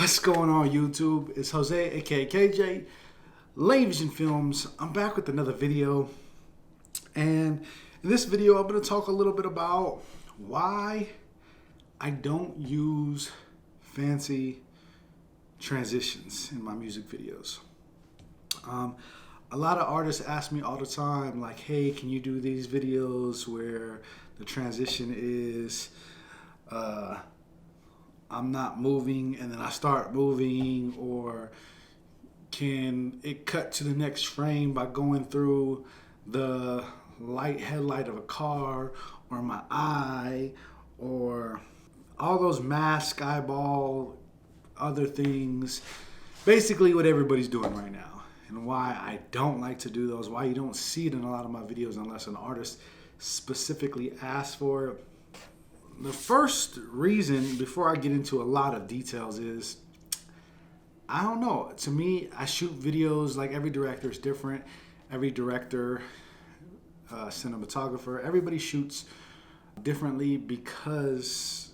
What's going on, YouTube? It's Jose, aka KJ, Lane Vision Films. I'm back with another video, and in this video I'm going to talk a little bit about why I don't use fancy transitions in my music videos. A lot of artists ask me all the time, like, hey, can you do these videos where the transition is I'm not moving and then I start moving, or can it cut to the next frame by going through the headlight of a car, or my eye, or all those mask, eyeball, other things. Basically what everybody's doing right now, and why I don't like to do those, why you don't see it in a lot of my videos unless an artist specifically asks for it. The first reason, before I get into a lot of details, is I don't know. To me, I shoot videos like every director is different. Every director, cinematographer, everybody shoots differently because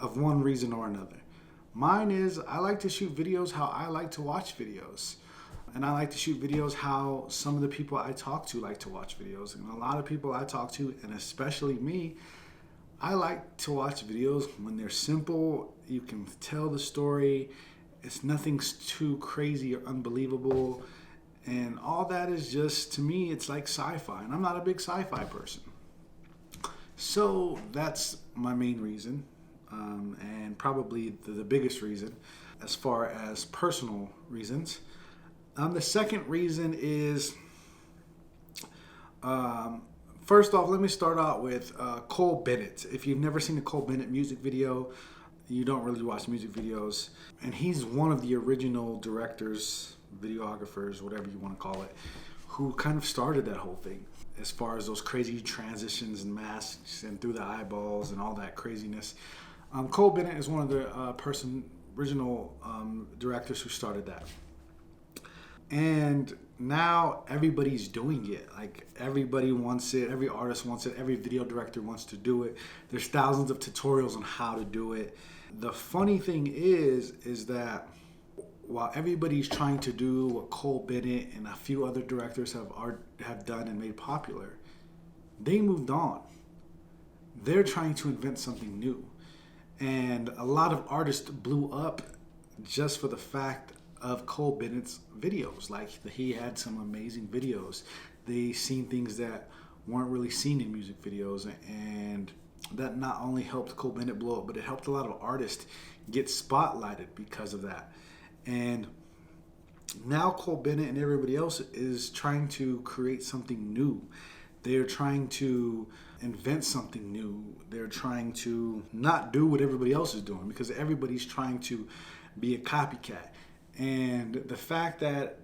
of one reason or another. Mine is I like to shoot videos how I like to watch videos. And I like to shoot videos how some of the people I talk to like to watch videos. And a lot of people I talk to, and especially me, I like to watch videos when they're simple, you can tell the story, it's nothing too crazy or unbelievable, and all that is just, to me, it's like sci-fi, and I'm not a big sci-fi person. So that's my main reason, and probably the biggest reason as far as personal reasons. The second reason is, first off, let me start out with Cole Bennett. If you've never seen a Cole Bennett music video, you don't really watch music videos. And he's one of the original directors, videographers, whatever you want to call it, who kind of started that whole thing. As far as those crazy transitions and masks and through the eyeballs and all that craziness. Cole Bennett is one of the original directors who started that. And now everybody's doing it. Like, everybody wants it, every artist wants it, every video director wants to do it. There's thousands of tutorials on how to do it. The funny thing is that while everybody's trying to do what Cole Bennett and a few other directors have done and made popular, they moved on. They're trying to invent something new. And a lot of artists blew up just for the fact of Cole Bennett's videos. Like, he had some amazing videos. They seen things that weren't really seen in music videos, and that not only helped Cole Bennett blow up, but it helped a lot of artists get spotlighted because of that. And now Cole Bennett and everybody else is trying to create something new. They're trying to invent something new. They're trying to not do what everybody else is doing, because everybody's trying to be a copycat. And the fact that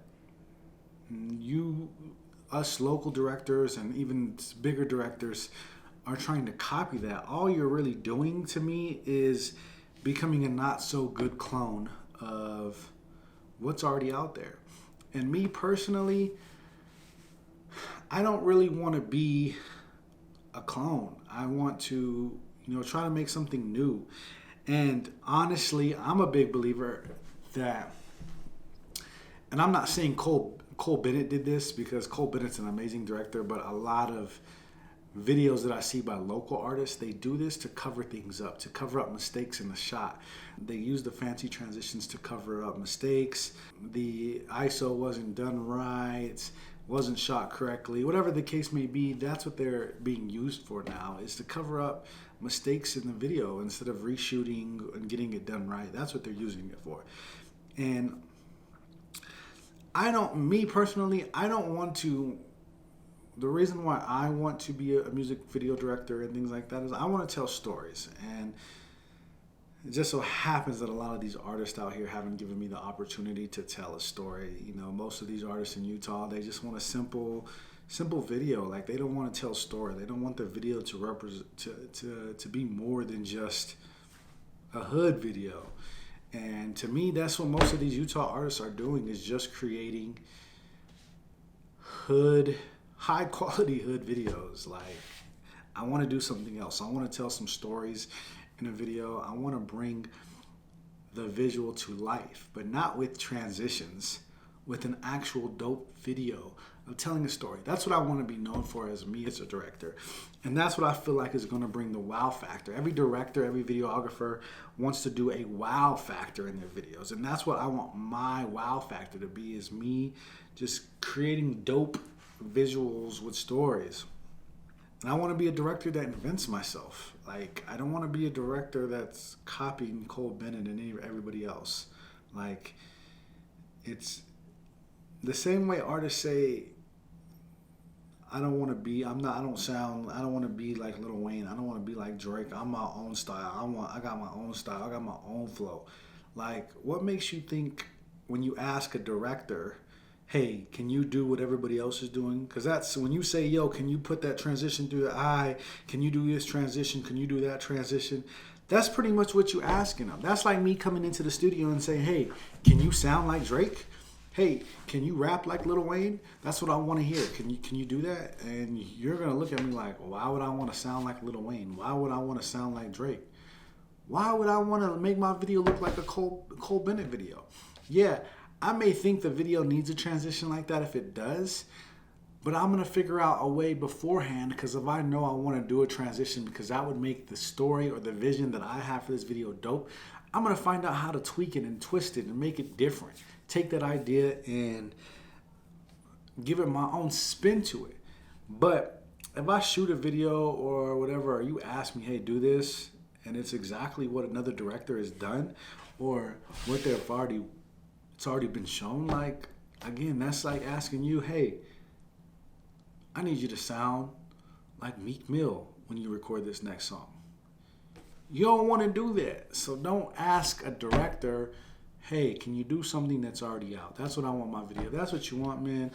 us local directors and even bigger directors are trying to copy that, all you're really doing, to me, is becoming a not so good clone of what's already out there. And me personally, I don't really want to be a clone. I want to, try to make something new. And honestly, I'm a big believer that, and I'm not saying Cole Bennett did this, because Cole Bennett's an amazing director, but a lot of videos that I see by local artists, they do this to cover things up, to cover up mistakes in the shot. They use the fancy transitions to cover up mistakes. The ISO wasn't done right, wasn't shot correctly, whatever the case may be. That's what they're being used for now, is to cover up mistakes in the video instead of reshooting and getting it done right. That's what they're using it for. And me personally, I don't want to. The reason why I want to be a music video director and things like that is I want to tell stories. And it just so happens that a lot of these artists out here haven't given me the opportunity to tell a story. Most of these artists in Utah, they just want a simple video. Like, they don't want to tell a story. They don't want the video to represent to be more than just a hood video. And to me, that's what most of these Utah artists are doing, is just creating high quality hood videos. Like, I want to do something else. I want to tell some stories in a video. I want to bring the visual to life, but not with transitions, with an actual dope video of telling a story. That's what I want to be known for as me as a director. And that's what I feel like is going to bring the wow factor. Every director, every videographer wants to do a wow factor in their videos. And that's what I want my wow factor to be, is me just creating dope visuals with stories. And I want to be a director that invents myself. Like, I don't want to be a director that's copying Bennett and everybody else. Like, it's the same way artists say, I don't want to be like Lil Wayne. I don't want to be like Drake. I'm my own style. I got my own style. I got my own flow. Like, what makes you think when you ask a director, hey, can you do what everybody else is doing? Because that's when you say, yo, can you put that transition through the eye? Can you do this transition? Can you do that transition? That's pretty much what you're asking them. That's like me coming into the studio and saying, hey, can you sound like Drake? Hey, can you rap like Lil Wayne? That's what I want to hear. Can you do that? And you're going to look at me like, why would I want to sound like Lil Wayne? Why would I want to sound like Drake? Why would I want to make my video look like a Cole Bennett video? Yeah, I may think the video needs a transition like that if it does, but I'm going to figure out a way beforehand, because if I know I want to do a transition because that would make the story or the vision that I have for this video dope, I'm going to find out how to tweak it and twist it and make it different. Take that idea and give it my own spin to it. But if I shoot a video or whatever, or you ask me, hey, do this, and it's exactly what another director has done, or what it's already been shown, like, again, that's like asking you, hey, I need you to sound like Meek Mill when you record this next song. You don't want to do that. So don't ask a director, hey, can you do something that's already out? That's what I want my video. If that's what you want, man,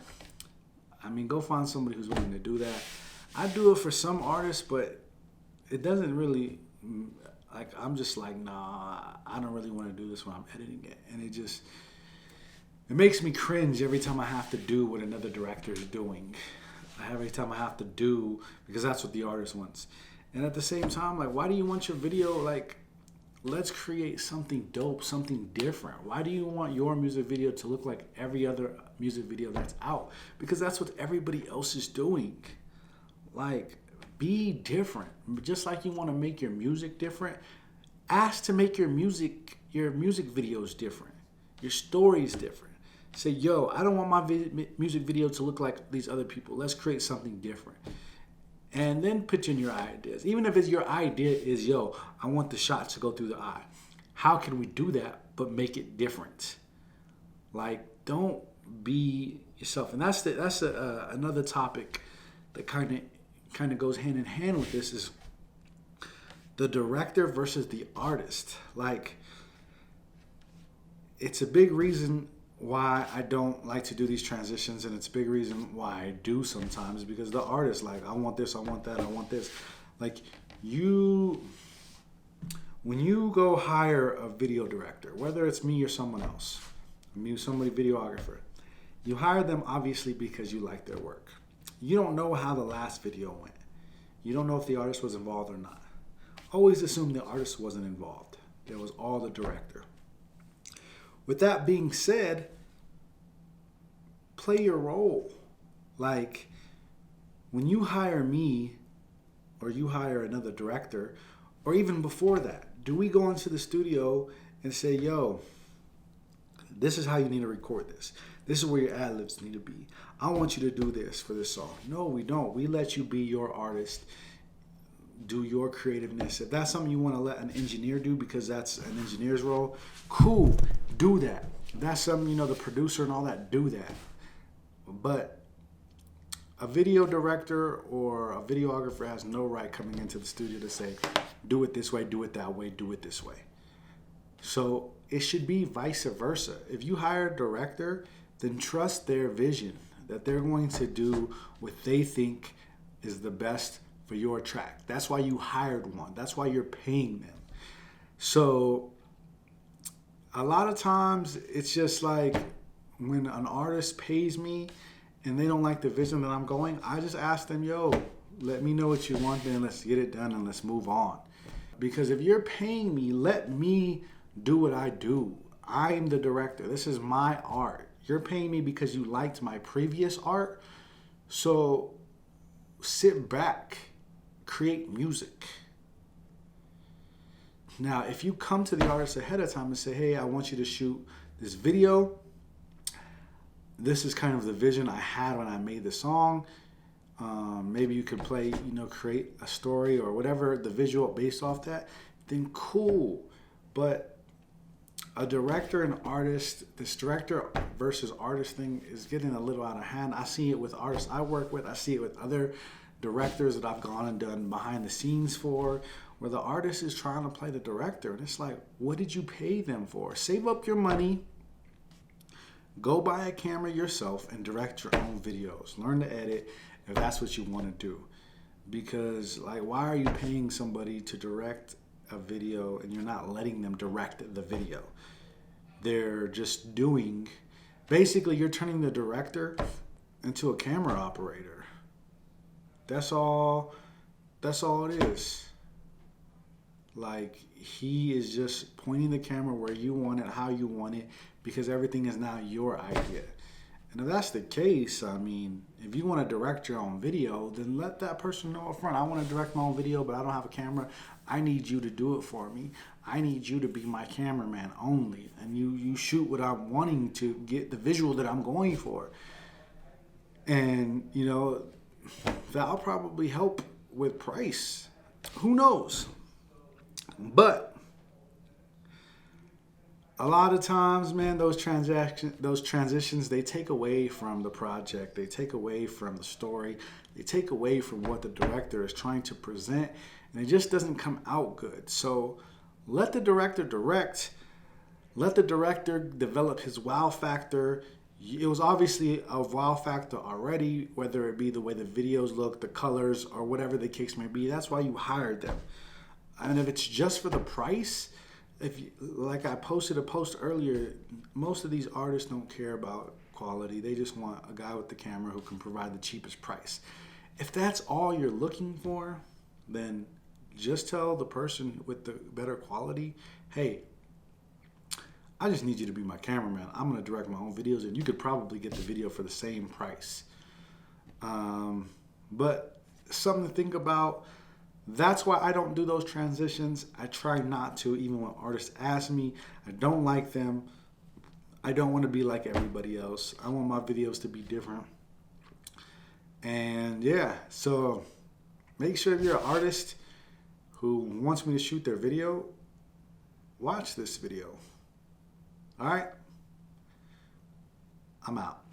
I mean, go find somebody who's willing to do that. I do it for some artists, but it doesn't really, like, I'm just like, nah, I don't really want to do this when I'm editing it. And it makes me cringe every time I have to do what another director is doing. Every time I have to do, because that's what the artist wants. And at the same time, like, why do you want your video, like, let's create something dope, something different. Why do you want your music video to look like every other music video that's out? Because that's what everybody else is doing. Like, be different. Just like you want to make your music different, ask to make your music videos different, your stories different. Say, yo, I don't want my music video to look like these other people. Let's create something different. And then pitch in your ideas. Even if your idea is, yo, I want the shot to go through the eye. How can we do that but make it different? Like, don't be yourself. And that's another topic that kind of goes hand in hand with this, is the director versus the artist. Like, it's a big reason why I don't like to do these transitions, and it's a big reason why I do sometimes, because the artist, like, I want this, I want that, I want this. Like, when you go hire a video director, whether it's me or someone else, somebody videographer, you hire them obviously because you like their work. You don't know how the last video went. You don't know if the artist was involved or not. Always assume the artist wasn't involved. It was all the director. With that being said, play your role. Like, when you hire me or you hire another director, or even before that, do we go into the studio and say, yo, this is how you need to record this. This is where your ad-libs need to be. I want you to do this for this song. No, we don't. We let you be your artist, do your creativeness. If that's something you want to let an engineer do because that's an engineer's role, cool, do that. If that's something, the producer and all that, do that. But a video director or a videographer has no right coming into the studio to say, do it this way, do it that way, do it this way. So it should be vice versa. If you hire a director, then trust their vision, that they're going to do what they think is the best for your track. That's why you hired one. That's why you're paying them. So a lot of times it's just like when an artist pays me and they don't like the vision that I'm going, I just ask them, yo, let me know what you want, then let's get it done and let's move on. Because if you're paying me, let me do what I do. I'm the director. This is my art. You're paying me because you liked my previous art. So sit back, create music. Now, if you come to the artist ahead of time and say, hey, I want you to shoot this video. This is kind of the vision I had when I made the song. Maybe you could play, create a story or whatever, the visual based off that, then cool. But a director and artist, this director versus artist thing is getting a little out of hand. I see it with artists I work with. I see it with other directors that I've gone and done behind the scenes for, where the artist is trying to play the director. And it's like, what did you pay them for? Save up your money. Go buy a camera yourself and direct your own videos. Learn to edit if that's what you want to do. Because, like, why are you paying somebody to direct a video and you're not letting them direct the video? They're just doing, basically you're turning the director into a camera operator. That's all it is. Like, he is just pointing the camera where you want it, how you want it, because everything is now your idea. And if that's the case, I mean, if you want to direct your own video, then let that person know up front. I want to direct my own video, but I don't have a camera. I need you to do it for me. I need you to be my cameraman only. And you shoot what I'm wanting to get, the visual that I'm going for. And, that'll probably help with price. Who knows? But a lot of times, man, those transitions, they take away from the project. They take away from the story. They take away from what the director is trying to present. And it just doesn't come out good. So let the director direct. Let the director develop his wow factor. It was obviously a wow factor already, whether it be the way the videos look, the colors, or whatever the case may be. That's why you hired them. And if it's just for the price, like I posted a post earlier, most of these artists don't care about quality. They just want a guy with the camera who can provide the cheapest price. If that's all you're looking for, then just tell the person with the better quality, hey, I just need you to be my cameraman. I'm going to direct my own videos, and you could probably get the video for the same price. But something to think about. That's why I don't do those transitions. I try not to, even when artists ask me. I don't like them. I don't want to be like everybody else. I want my videos to be different. And yeah, so make sure if you're an artist who wants me to shoot their video, watch this video. All right? I'm out.